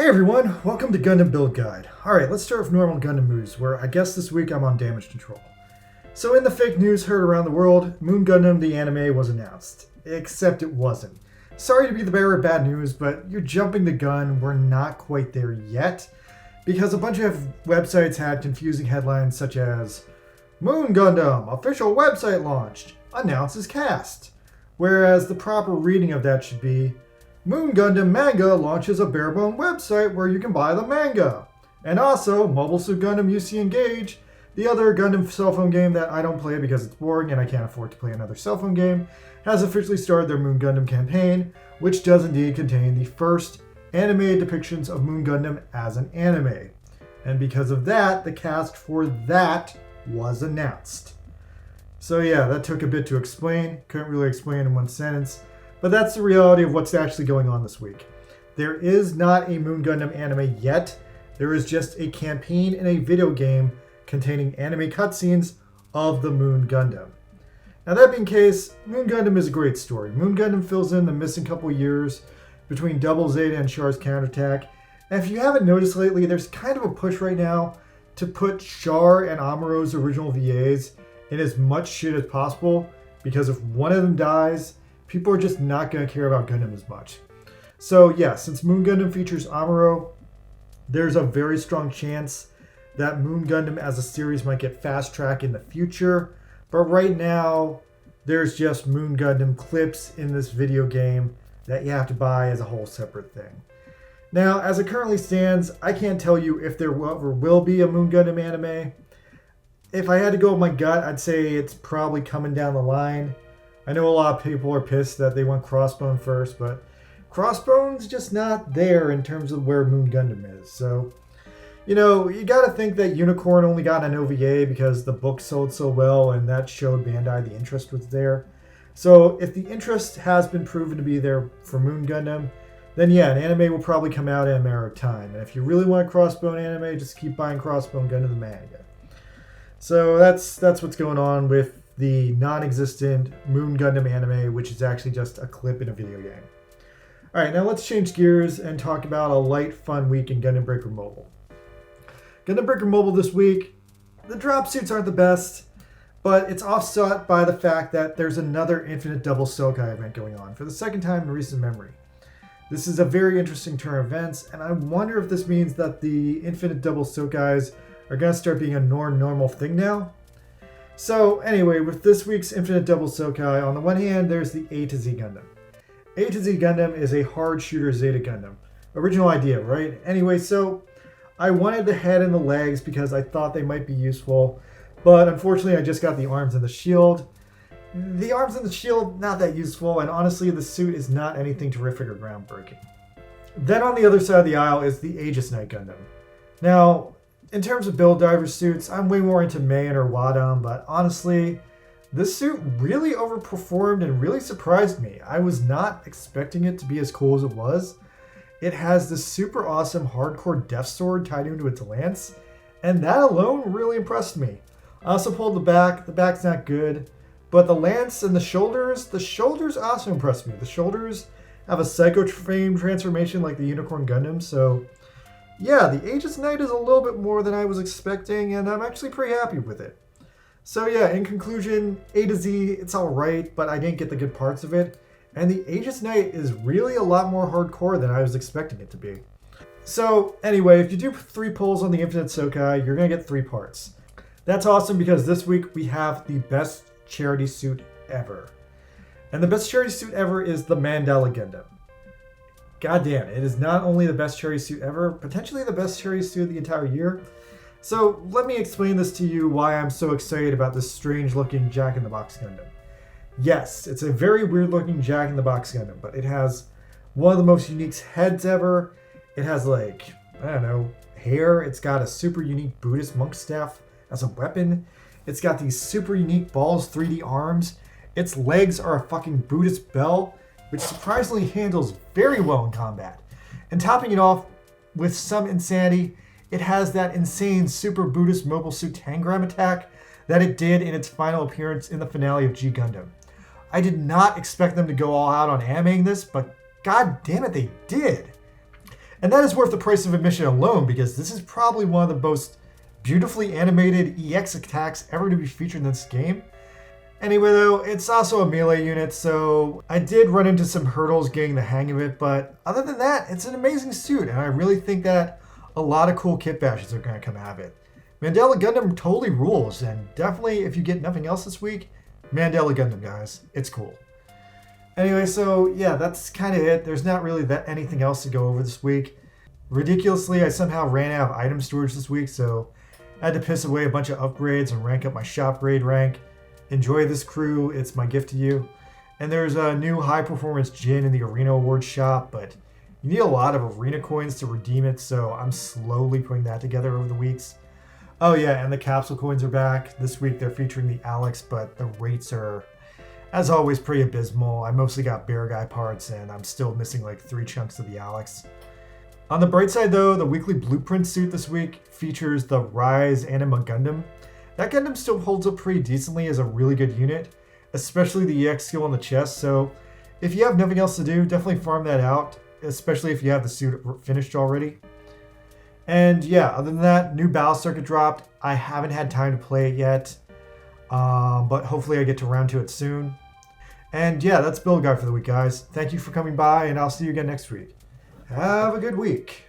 Hey everyone, welcome to Gundam Build Guide. Alright, let's start with normal Gundam news, where I guess this week I'm on damage control. So in the fake news heard around the world, Moon Gundam the anime was announced. Except it wasn't. Sorry to be the bearer of bad news, but you're jumping the gun, we're not quite there yet. Because a bunch of websites had confusing headlines such as Moon Gundam, official website launched, announces cast. Whereas the proper reading of that should be Moon Gundam manga launches a barebone website where you can buy the manga. And also, Mobile Suit Gundam UC Engage, the other Gundam cell phone game that I don't play because it's boring and I can't afford to play another cell phone game, has officially started their Moon Gundam campaign, which does indeed contain the first animated depictions of Moon Gundam as an anime. And because of that, the cast for that was announced. So yeah, that took a bit to explain. Couldn't really explain in one sentence. But that's the reality of what's actually going on this week. There is not a Moon Gundam anime yet. There is just a campaign in a video game containing anime cutscenes of the Moon Gundam. Now that being the case, Moon Gundam is a great story. Moon Gundam fills in the missing couple years between Double Zeta and Char's counterattack. And if you haven't noticed lately, there's kind of a push right now to put Char and Amuro's original VAs in as much shit as possible, because if one of them dies, people are just not going to care about Gundam as much. So yeah, since Moon Gundam features Amuro, there's a very strong chance that Moon Gundam as a series might get fast track in the future. But right now, there's just Moon Gundam clips in this video game that you have to buy as a whole separate thing. Now, as it currently stands, I can't tell you if there ever will be a Moon Gundam anime. If I had to go with my gut, I'd say it's probably coming down the line. I know a lot of people are pissed that they want Crossbone first, but Crossbone's just not there in terms of where Moon Gundam is. So, you know, you gotta think that Unicorn only got an OVA because the book sold so well and that showed Bandai the interest was there. So if the interest has been proven to be there for Moon Gundam, then yeah, an anime will probably come out in a matter of time. And if you really want a Crossbone anime, just keep buying Crossbone Gundam the manga. So that's what's going on with the non-existent Moon Gundam anime, which is actually just a clip in a video game. Alright, now let's change gears and talk about a light, fun week in Gundam Breaker Mobile. Gundam Breaker Mobile this week, the drop suits aren't the best, but it's offset by the fact that there's another Infinite Double Sokai event going on for the second time in recent memory. This is a very interesting turn of events, and I wonder if this means that the Infinite Double Sokais are going to start being a normal thing now. So anyway, with this week's Infinite Double Sokai, on the one hand, there's the A to Z Gundam. A to Z Gundam is a hard shooter Zeta Gundam. Original idea, right? Anyway, so I wanted the head and the legs because I thought they might be useful, but unfortunately I just got the arms and the shield. The arms and the shield, not that useful, and honestly the suit is not anything terrific or groundbreaking. Then on the other side of the aisle is the Aegis Knight Gundam. Now, in terms of build diver suits, I'm way more into Mayan or Wadam, but honestly, this suit really overperformed and really surprised me. I was not expecting it to be as cool as it was. It has this super awesome hardcore death sword tied into its lance, and that alone really impressed me. I also pulled the back. The back's not good, but the lance and the shoulders also impressed me. The shoulders have a psycho frame transformation like the Unicorn Gundam, so yeah, the Aegis Knight is a little bit more than I was expecting, and I'm actually pretty happy with it. So yeah, in conclusion, A to Z, it's alright, but I didn't get the good parts of it. And the Aegis Knight is really a lot more hardcore than I was expecting it to be. So anyway, if you do 3 pulls on the Infinite Sokai, you're going to get 3 parts. That's awesome because this week we have the best charity suit ever. And the best charity suit ever is the Mandala Gundam. God damn, it is not only the best charity suit ever, potentially the best charity suit of the entire year. So let me explain this to you why I'm so excited about this strange looking Jack-in-the-Box Gundam. Yes, it's a very weird looking Jack-in-the-Box Gundam, but it has one of the most unique heads ever. It has like, I don't know, hair. It's got a super unique Buddhist monk staff as a weapon. It's got these super unique balls, 3D arms. Its legs are a fucking Buddhist bell, which surprisingly handles very well in combat. And topping it off with some insanity, it has that insane Super Buddhist Mobile Suit Tangram attack that it did in its final appearance in the finale of G Gundam. I did not expect them to go all out on animating this, but god damn it, they did. And that is worth the price of admission alone, because this is probably one of the most beautifully animated EX attacks ever to be featured in this game. Anyway though, it's also a melee unit, so I did run into some hurdles getting the hang of it, but other than that, it's an amazing suit, and I really think that a lot of cool kit bashes are going to come out of it. Mandela Gundam totally rules, and definitely if you get nothing else this week, Mandela Gundam, guys. It's cool. Anyway, so yeah, that's kind of it. There's not really anything else to go over this week. Ridiculously, I somehow ran out of item storage this week, so I had to piss away a bunch of upgrades and rank up my shop grade rank. Enjoy this crew, it's my gift to you. And there's a new high performance gin in the Arena Awards shop, but you need a lot of arena coins to redeem it, so I'm slowly putting that together over the weeks. Oh yeah, and the capsule coins are back. This week they're featuring the Alex, but the rates are, as always, pretty abysmal. I mostly got Bear Guy parts, and I'm still missing like 3 chunks of the Alex. On the bright side though, the weekly blueprint suit this week features the Rise Anima Gundam. That Gundam still holds up pretty decently as a really good unit, especially the EX skill on the chest, so if you have nothing else to do, definitely farm that out, especially if you have the suit finished already. And yeah, other than that, new battle circuit dropped. I haven't had time to play it yet, but hopefully I get to round to it soon. And yeah, that's Build Guide for the week, guys. Thank you for coming by, and I'll see you again next week. Have a good week.